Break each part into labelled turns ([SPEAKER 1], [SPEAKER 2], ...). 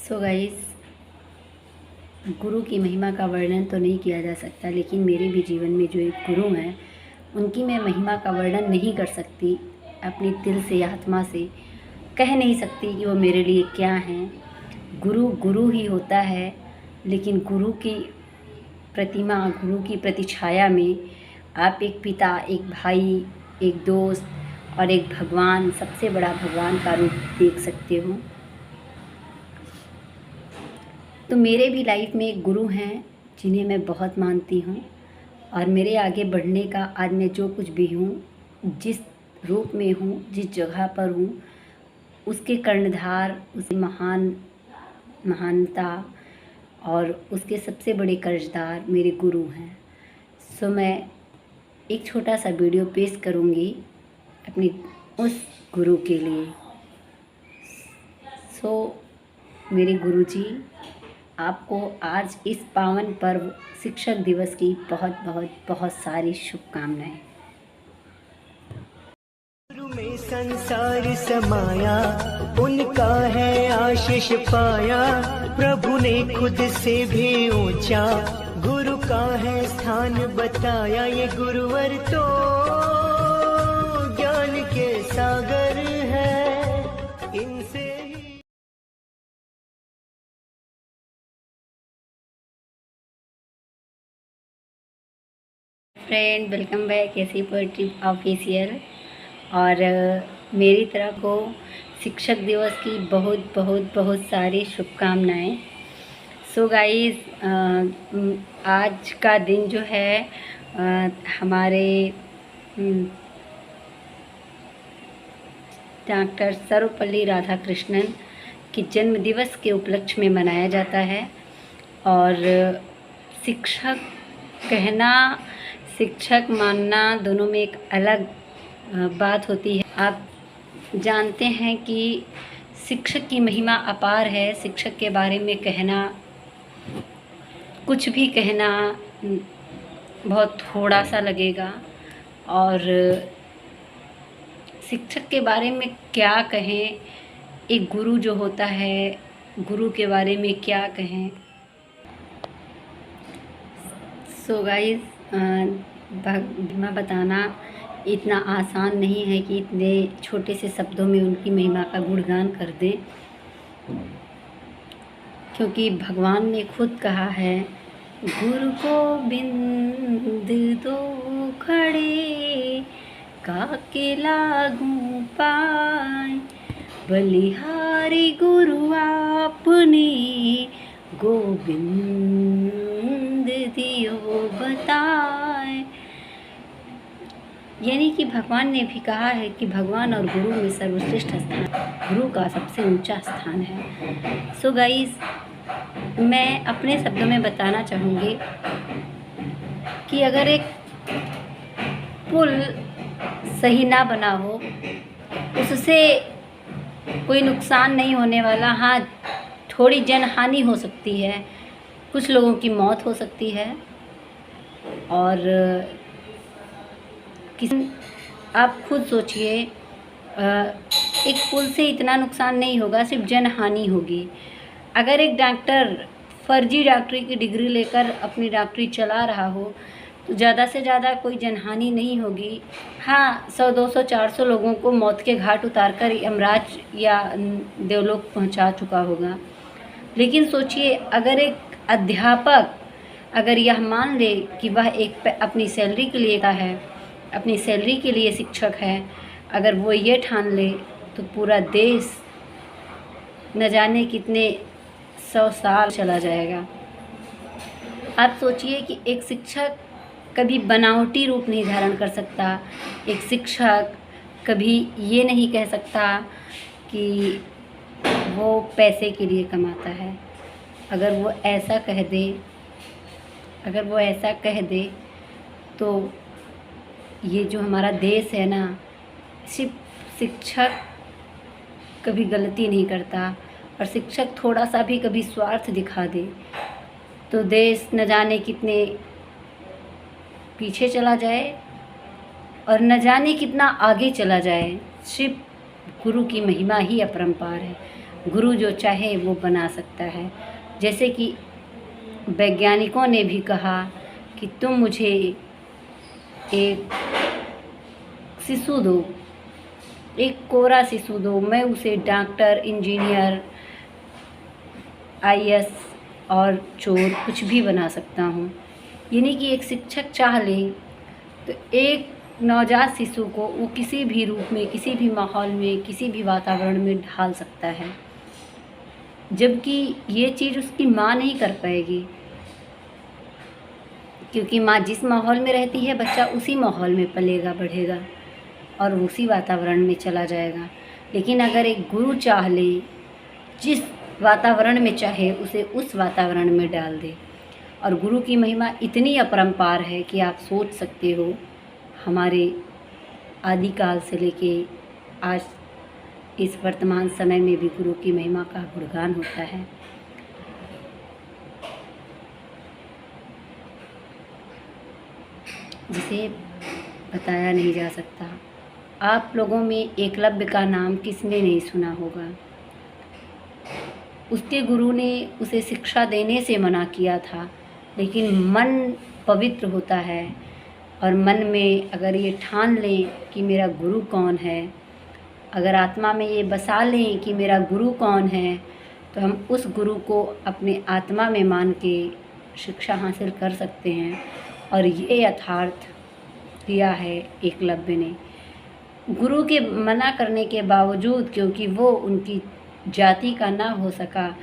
[SPEAKER 1] So guys, गुरु की महिमा का वर्णन तो नहीं किया जा सकता, लेकिन मेरे भी जीवन में जो एक गुरु हैं उनकी मैं महिमा का वर्णन नहीं कर सकती। अपने दिल से, आत्मा से कह नहीं सकती कि वो मेरे लिए क्या हैं। गुरु गुरु ही होता है, लेकिन गुरु की प्रतिमा, गुरु की प्रतिछाया में आप एक पिता, एक भाई, एक दोस्त और एक भगवान, सबसे बड़ा भगवान का रूप देख सकते हो। तो मेरे भी लाइफ में एक गुरु हैं जिन्हें मैं बहुत मानती हूँ, और मेरे आगे बढ़ने का आज मैं जो कुछ भी हूँ, जिस रूप में हूँ, जिस जगह पर हूँ, उसके कर्णधार, उसकी महानता और उसके सबसे बड़े कर्जदार मेरे गुरु हैं। सो मैं एक छोटा सा वीडियो पेश करूँगी अपने उस गुरु के लिए। सो मेरे गुरुजी, आपको आज इस पावन पर्व शिक्षक दिवस की बहुत बहुत बहुत सारी शुभकामनाएं।
[SPEAKER 2] गुरु में संसार समाया, उनका है आशीष पाया। प्रभु ने खुद से भी ऊंचा गुरु का है स्थान बताया। ये गुरुवर तो ज्ञान के सागर है, इनसे
[SPEAKER 1] फ्रेंड, वेलकम बैक ऐसी पोएट्री ऑफिशियल। और मेरी तरफ को शिक्षक दिवस की बहुत बहुत बहुत सारी शुभकामनाएं। सो गाइस, आज का दिन जो है हमारे डॉक्टर सर्वपल्ली राधाकृष्णन के जन्म दिवस के उपलक्ष्य में मनाया जाता है। और शिक्षक कहना, शिक्षक मानना, दोनों में एक अलग बात होती है। आप जानते हैं कि शिक्षक की महिमा अपार है। शिक्षक के बारे में कहना, कुछ भी कहना बहुत थोड़ा सा लगेगा। और शिक्षक के बारे में क्या कहें, एक गुरु जो होता है, गुरु के बारे में क्या कहें। सो गाइस, महिमा बताना इतना आसान नहीं है कि इतने छोटे से शब्दों में उनकी महिमा का गुणगान कर दें, क्योंकि भगवान ने खुद कहा है, गुरु गोबिंद दो खड़े काके लागू पाए। बलिहारी गुरु आपने गोविंद दियो बताए। यानी कि भगवान ने भी कहा है कि भगवान और गुरु में सर्वश्रेष्ठ स्थान, गुरु का सबसे ऊंचा स्थान है। सो गाइस, मैं अपने शब्दों में बताना चाहूँगी कि अगर एक पुल सही ना बना हो, उससे कोई नुकसान नहीं होने वाला। हाँ, थोड़ी जनहानि हो सकती है, कुछ लोगों की मौत हो सकती है। और आप खुद सोचिए, एक पुल से इतना नुकसान नहीं होगा, सिर्फ जनहानि होगी। अगर एक डॉक्टर फर्जी डॉक्टरी की डिग्री लेकर अपनी डॉक्टरी चला रहा हो तो ज़्यादा से ज़्यादा कोई जनहानि नहीं होगी। हाँ, 100, 200, 400 लोगों को मौत के घाट उतारकर यमराज या देवलोक पहुंचा चुका होगा। लेकिन सोचिए, अगर एक अध्यापक अगर यह मान ले कि वह एक अपनी सैलरी के लिए का है, अपनी सैलरी के लिए शिक्षक है, अगर वो ये ठान ले तो पूरा देश न जाने कितने 100 साल चला जाएगा। आप सोचिए कि एक शिक्षक कभी बनावटी रूप नहीं धारण कर सकता। एक शिक्षक कभी ये नहीं कह सकता कि वो पैसे के लिए कमाता है। अगर वो ऐसा कह दे तो ये जो हमारा देश है ना, सिर्फ शिक्षक कभी गलती नहीं करता, और शिक्षक थोड़ा सा भी कभी स्वार्थ दिखा दे तो देश न जाने कितने पीछे चला जाए और न जाने कितना आगे चला जाए। सिर्फ गुरु की महिमा ही अपरंपार है। गुरु जो चाहे वो बना सकता है। जैसे कि वैज्ञानिकों ने भी कहा कि तुम मुझे एक शिशु दो, एक कोरा शिशु दो, मैं उसे डॉक्टर, इंजीनियर, आईएएस और चोर कुछ भी बना सकता हूँ। यानी कि एक शिक्षक चाह ले तो एक नवजात शिशु को वो किसी भी रूप में, किसी भी माहौल में, किसी भी वातावरण में ढाल सकता है, जबकि ये चीज़ उसकी माँ नहीं कर पाएगी, क्योंकि माँ जिस माहौल में रहती है बच्चा उसी माहौल में पलेगा, बढ़ेगा और उसी वातावरण में चला जाएगा। लेकिन अगर एक गुरु चाह ले, जिस वातावरण में चाहे उसे उस वातावरण में डाल दे। और गुरु की महिमा इतनी अपरंपार है कि आप सोच सकते हो, हमारे आदिकाल से लेके आज इस वर्तमान समय में भी गुरु की महिमा का गुणगान होता है। जिसे बताया नहीं जा सकता। आप लोगों में एकलव्य का नाम किसने नहीं सुना होगा। उसके गुरु ने उसे शिक्षा देने से मना किया था, लेकिन मन पवित्र होता है और मन में अगर ये ठान लें कि मेरा गुरु कौन है, अगर आत्मा में ये बसा लें कि मेरा गुरु कौन है, तो हम उस गुरु को अपने आत्मा में मान के शिक्षा हासिल कर सकते हैं। और ये यथार्थ किया है एकलव्य ने। गुरु के मना करने के बावजूद, क्योंकि वो उनकी जाति का ना हो सका,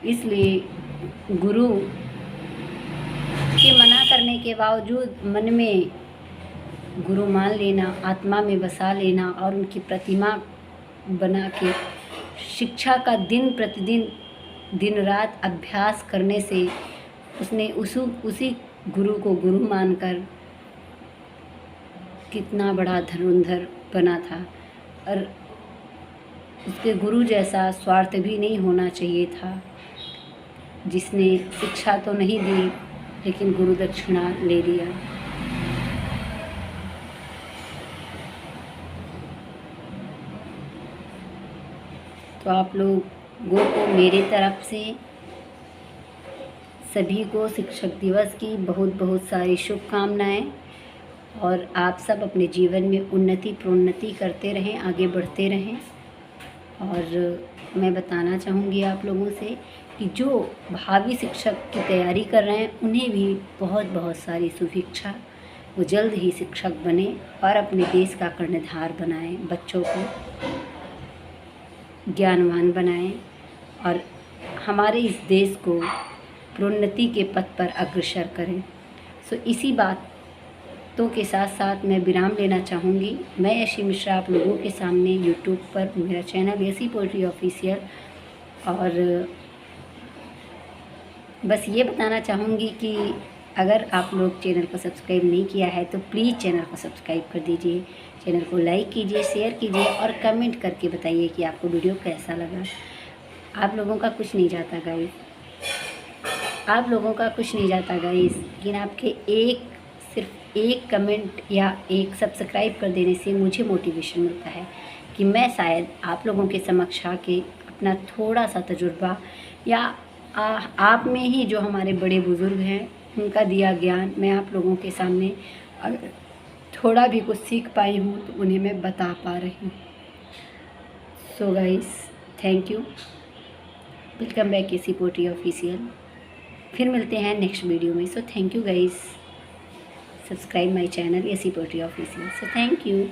[SPEAKER 1] इसलिए गुरु के मना करने के बावजूद मन में गुरु मान लेना, आत्मा में बसा लेना और उनकी प्रतिमा बना के शिक्षा का दिन प्रतिदिन, दिन रात अभ्यास करने से उसने उसी गुरु को गुरु मानकर कितना बड़ा धनुर्धर बना था। और उसके गुरु जैसा स्वार्थ भी नहीं होना चाहिए था, जिसने शिक्षा तो नहीं दी लेकिन गुरु दक्षिणा ले लिया। तो आप लोगों को मेरे तरफ से सभी को शिक्षक दिवस की बहुत बहुत सारी शुभकामनाएं। और आप सब अपने जीवन में उन्नति प्रोन्नति करते रहें, आगे बढ़ते रहें। और मैं बताना चाहूँगी आप लोगों से कि जो भावी शिक्षक की तैयारी कर रहे हैं उन्हें भी बहुत बहुत सारी शुभेच्छा। वो जल्द ही शिक्षक बने और अपने देश का कर्णधार बनाएं, बच्चों को ज्ञानवान बनाएं और हमारे इस देश को प्रोन्नति के पथ पर अग्रसर करें। सो इसी बातों के साथ साथ मैं विराम लेना चाहूँगी। मैं यशी मिश्रा आप लोगों के सामने यूट्यूब पर, मेरा चैनल यशी पोएट्री ऑफिशियल, और बस ये बताना चाहूँगी कि अगर आप लोग चैनल को सब्सक्राइब नहीं किया है तो प्लीज़ चैनल को सब्सक्राइब कर दीजिए, चैनल को लाइक कीजिए, शेयर कीजिए और कमेंट करके बताइए कि आपको वीडियो कैसा लगा। आप लोगों का कुछ नहीं जाता गाइस, आप लोगों का कुछ नहीं जाता गाइस, लेकिन आपके सिर्फ एक कमेंट या एक सब्सक्राइब कर देने से मुझे मोटिवेशन मिलता है कि मैं शायद आप लोगों के समक्ष आके अपना थोड़ा सा तजुर्बा या आप में ही जो हमारे बड़े बुज़ुर्ग हैं उनका दिया ज्ञान मैं आप लोगों के सामने अगर थोड़ा भी कुछ सीख पाई हूँ तो उन्हें मैं बता पा रही हूँ। So guys, thank you, welcome back Yeshi poetry official. फिर मिलते हैं नेक्स्ट वीडियो में। So thank you guys, subscribe my channel Yeshi poetry official. So thank you.